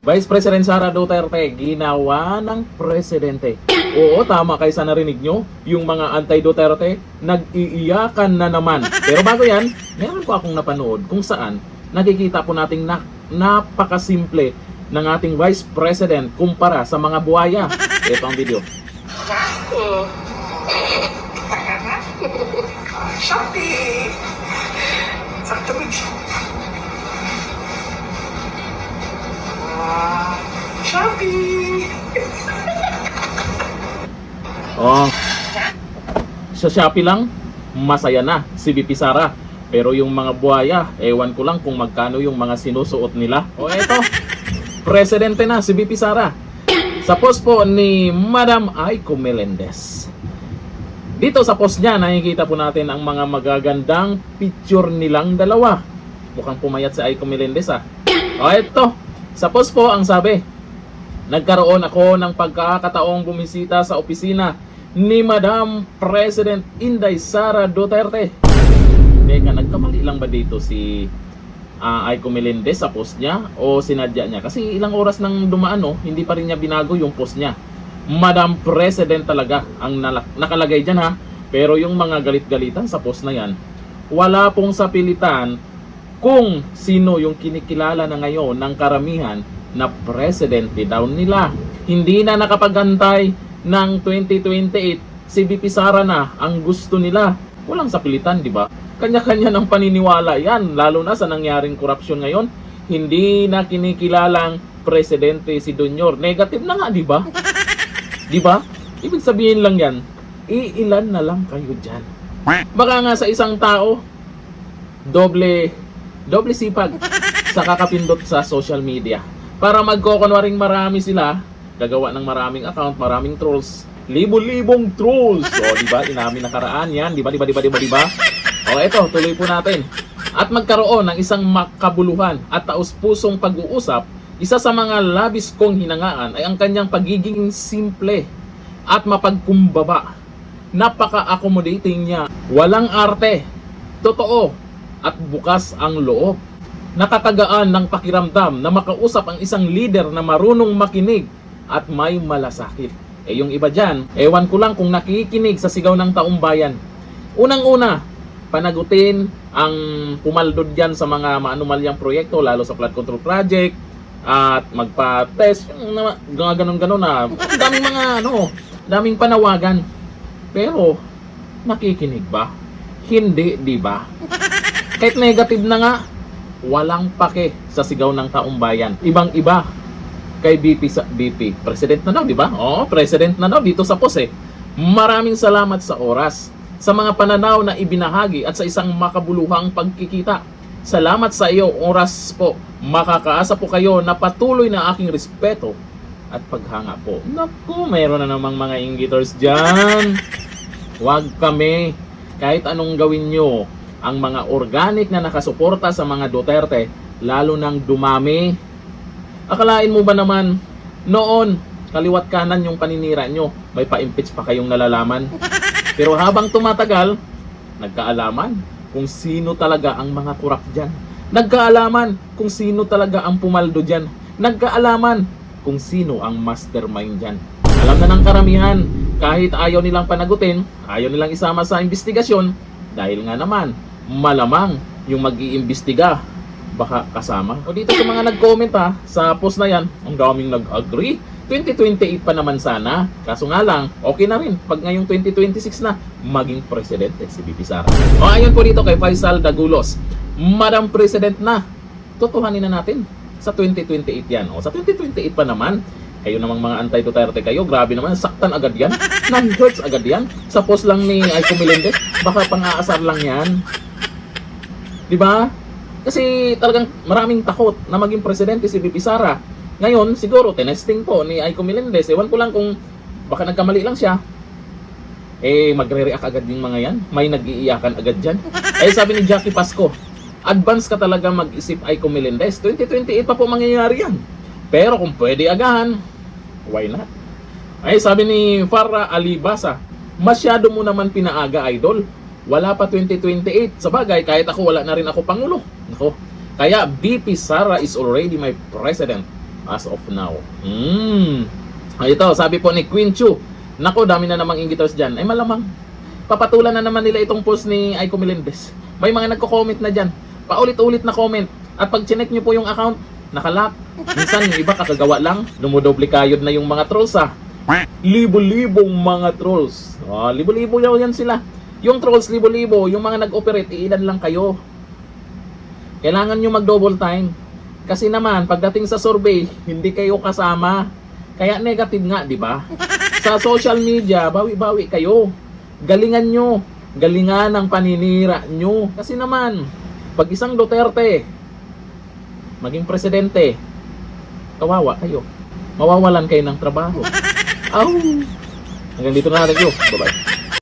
Vice President Sara Duterte, ginawa ng presidente. Oo, tama kayo sa narinig nyo. Yung mga anti-Duterte, nag-iiyakan na naman. Pero bago yan, meron po akong napanood kung saan nakikita po nating napakasimple ng ating Vice President kumpara sa mga buhaya. Ito ang video. Shopee! Sakto ba? Shopee! Oh, sa Shopee lang, masaya na si VP Sara. Pero yung mga buhaya, ewan ko lang kung magkano yung mga sinusuot nila. O eto, presidente na si VP Sara. Sa post po ni Madam Aiko Melendez. Dito sa post niya, nakikita po natin ang mga magagandang picture nilang dalawa. Mukhang pumayat si Aiko Melendez ah. O eto, sa post po ang sabi, nagkaroon ako ng pagkakataong bumisita sa opisina ni Madam President Inday Sara Duterte. Teka, nagkamali lang ba dito si Aiko Melendez sa post niya o sinadya niya? Kasi ilang oras nang dumaan, no, hindi pa rin niya binago yung post niya. Madam President talaga ang nakalagay dyan ha. Pero yung mga galit-galitan sa post na yan, wala pong sapilitan kung sino yung kinikilala na ngayon ng karamihan na presidente daw nila. Hindi na nakapagantay ng 2028, si VP Sara na ang gusto nila. Walang sapilitan, di ba? Kanya-kanya ng paniniwala yan, lalo na sa nangyaring korupsyon ngayon. Hindi na kinikilalang presidente si Donyor. Negative na nga, di ba? Di ba? Ibig sabihin lang yan, iilan na lang kayo dyan. Baka nga sa isang tao, doble sipag sa kakapindot sa social media. Para magkokunwaring marami sila, gagawa ng maraming account, maraming trolls. Libo-libong trolls. O, di ba? Inamin nakaraan yan. Di ba? O, eto, tuloy po natin. At magkaroon ng isang makabuluhan at taus-pusong pag-uusap, isa sa mga labis kong hinangaan ay ang kanyang pagiging simple at mapagkumbaba. Napaka-accommodating niya. Walang arte. Totoo. At bukas ang loob. Nakatagaan ng pakiramdam na makausap ang isang leader na marunong makinig at may malasakit. Yung iba dyan, ewan ko lang kung nakikinig sa sigaw ng taong bayan. Unang-una, panagutin ang pumaldod dyan sa mga maanumalyang proyekto, lalo sa flood control project, at magpa-test, ganon-ganon na. Daming mga, daming panawagan. Pero, nakikinig ba? Hindi, di ba? Kahit negative na nga, walang pake sa sigaw ng taong bayan. Ibang-iba kay BP. President na daw, di ba? Oo, president na daw dito sa post eh. Maraming salamat sa oras, sa mga pananaw na ibinahagi at sa isang makabuluhang pagkikita. Salamat sa iyo, oras po. Makakaasa po kayo na patuloy na aking respeto at paghanga po. Naku, mayroon na namang mga inggiters dyan. Huwag kami. Kahit anong gawin nyo, ang mga organic na nakasuporta sa mga Duterte, lalo nang dumami. Akalain mo ba naman, noon, kaliwat kanan yung paninira nyo, may pa-impeach pa kayong nalalaman. Pero habang tumatagal, nagkaalaman kung sino talaga ang mga kurap dyan. Nagkaalaman kung sino talaga ang pumaldo dyan. Nagkaalaman kung sino ang mastermind dyan. Alam na ng karamihan, kahit ayaw nilang panagutin, ayaw nilang isama sa investigasyon, dahil nga naman, malamang yung mag-iimbestiga baka kasama. O dito sa mga nag-comment sa post na yan, ang daming nag-agree. 2028 pa naman sana. Kaso nga lang, okay na rin pag ngayong 2026 na maging presidente si VP Sara. O ayon po dito kay Faisal Dagulos, Madam President na. Tutuhanin na natin sa 2028 yan. O sa 2028 pa naman, kayo namang mga anti-Duterte kayo, grabe naman, saktan agad yan. Non-hurts agad yan. Sa post lang ni Aiko Melendez, baka pang-aasar lang yan. Diba? Kasi talagang maraming takot na maging presidente si VP Sara. Ngayon, siguro, tinesting po ni Aiko Melendez. Ewan ko lang kung baka nagkamali lang siya. Magre-react agad yung mga yan. May nag-iiyakan agad dyan. Sabi ni Jackie Pasco, advance ka talaga mag-isip Aiko Melendez. 2028 pa po mangyayari yan. Pero kung pwede agahan, why not? Sabi ni Farah Alibasa, masyado mo naman pinaaga, idol. Wala pa 2028. Sa bagay, kahit ako, wala na rin ako pangulo. Nako. Kaya BP Sara is already my president. as of now. Ito, sabi po ni Queen Chu. Nako, dami na namang inggiters dyan. Ay malamang, papatulan na naman nila itong post ni Aiko Melendez. May mga nagko-comment na dyan. Paulit-ulit na comment. At pag chinek nyo po yung account, nakalock. Minsan yung iba kakagawa lang, dumodoble kayod na yung mga trolls ah. Libo-libong mga trolls. Libo-libo yan sila. Yung trolls, libo-libo. Yung mga nag-operate, ilan lang kayo. Kailangan nyo mag-double time. Kasi naman, pagdating sa survey, hindi kayo kasama. Kaya negative nga, di ba? Sa social media, bawi-bawi kayo. Galingan nyo. Galingan ang paninira nyo. Kasi naman, pag isang Duterte maging presidente, kawawa kayo. Mawawalan kayo ng trabaho. Hanggang dito na natin. Bye-bye.